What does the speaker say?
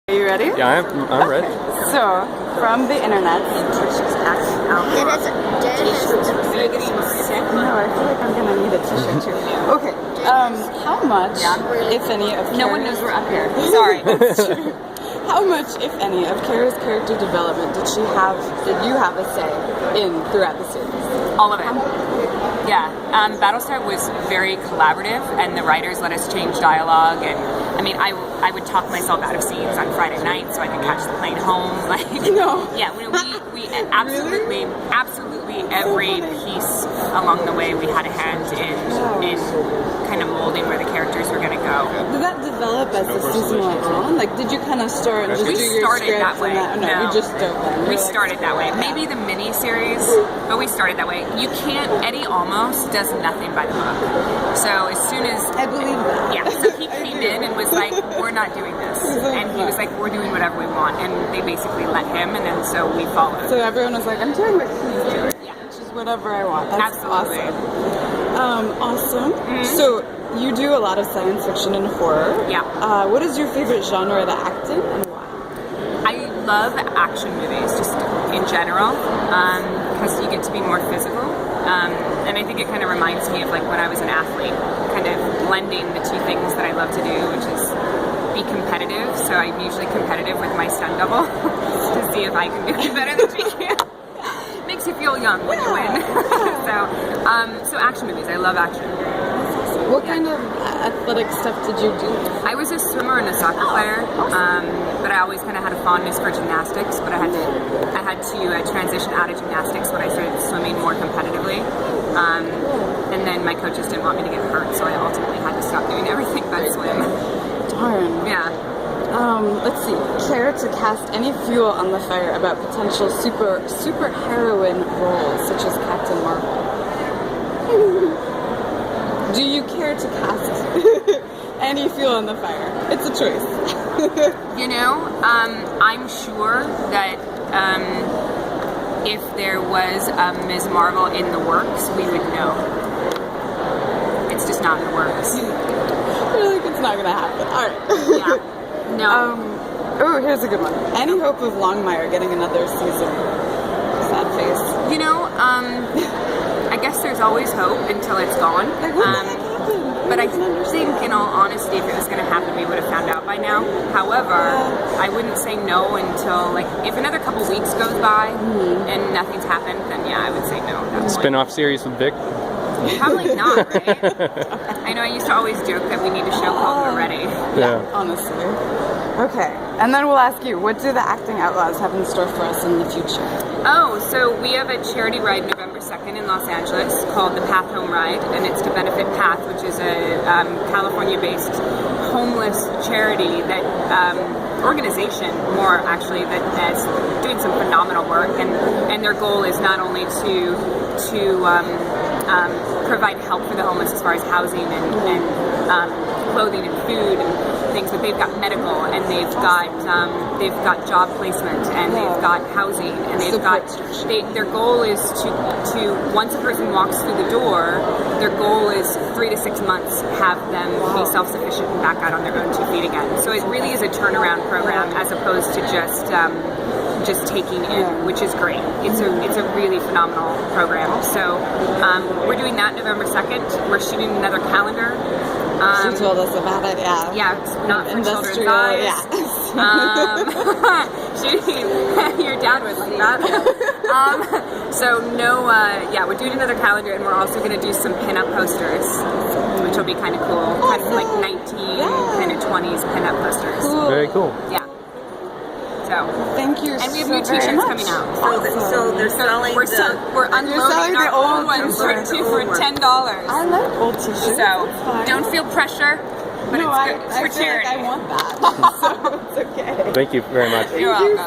Are you ready? Yeah, I'm ready. So, from the internet. No, I feel like I'm gonna need a t-shirt too. Okay. How much, if any, of no one knows we're up here. Sorry. How much, if any, of Kara's character development did you have a say in throughout the series? All of it. Yeah. Battlestar was very collaborative, and the writers let us change dialogue. And I mean, I would talk myself out of scenes on Friday night so I could catch the plane home. Like, no. Yeah. We absolutely, absolutely every piece along the way we had a hand in kind of molding where the characters were going to go. Did that develop as the season went on? Like, did you kind of start and just do your started script that way. No, you just dove in. We started that way. Maybe the mini-series, but we started that way. You can't, Eddie almost does nothing by the book. So as soon as... I believe that. Yeah, so he came in and was like, we're not doing this. And he was like, we're doing whatever we want. And they basically let him, and then so we followed. So everyone was like, I'm doing what he's doing. Yeah. Which is whatever I want. That's absolutely awesome. Awesome. Mm-hmm. So you do a lot of science fiction and horror. Yeah. What is your favorite genre of acting and why? I love action movies, just in general, because you get to be more physical. And I think it kind of reminds me of like when I was an athlete, kind of blending the two things that I love to do, which is be competitive. So I'm usually competitive with my stunt double to see if I can do it better than she can. Makes you feel young when you win. So action movies. I love action. What kind of athletic stuff did you do? I was a swimmer and a soccer player, but I always kind of had a fondness for gymnastics. But I had to transition out of gymnastics when I started swimming more competitively. And then my coaches didn't want me to get hurt, so I ultimately had to stop doing everything but swim. Darn. Yeah. Let's see. Care to cast any fuel on the fire about potential super heroine roles such as Captain Marvel? Do you care to cast any fuel on the fire? It's a choice. You know, I'm sure that if there was a Ms. Marvel in the works, we would know. It's just not in the works. You're like, it's not going to happen. All right. Yeah. No. Oh, here's a good one. Any hope of Longmire getting another season? Sad face. You know, I guess there's always hope until it's gone. But I think, in all honesty, if it was going to happen, we would have found out by now. However, I wouldn't say no until, like, if another couple weeks goes by and nothing's happened, then yeah, I would say no at that point. Spin-off series with Vic? Probably not, right? I know I used to always joke that we need a show called We're Ready. Yeah, honestly. Okay, and then we'll ask you, what do the Acting Outlaws have in store for us in the future? Oh, so we have a charity ride November 2nd in Los Angeles called the Path Home Ride, and it's to benefit Path, which is a California-based homeless charity that organization, more actually, that is doing some phenomenal work, and their goal is not only to provide help for the homeless as far as housing and clothing and food and things, but they've got medical, and they've got job placement, and they've got housing, and they've got their goal is to once a person walks through the door, their goal is 3 to 6 months have them be self-sufficient and back out on their own 2 feet again. So it really is a turnaround program as opposed to just taking in, which is great. It's a really phenomenal program. So we're doing that November 2nd. We're shooting another calendar. She told us about it, yeah. Yeah, it's not for children's eyes. Yeah. Your dad would like that. So we're doing another calendar, and we're also going to do some pin-up posters, which will be kind of cool. Kind of like 1920s pin-up posters. Cool. Very cool. Yeah. So thank you. And we have new T-shirts coming out. So they're selling. We're unloading our old ones for $10. I like old T-shirts. So don't feel pressure, but no, it's good. It's for I feel charity. like I want that. So it's okay. Thank you very much. You're welcome.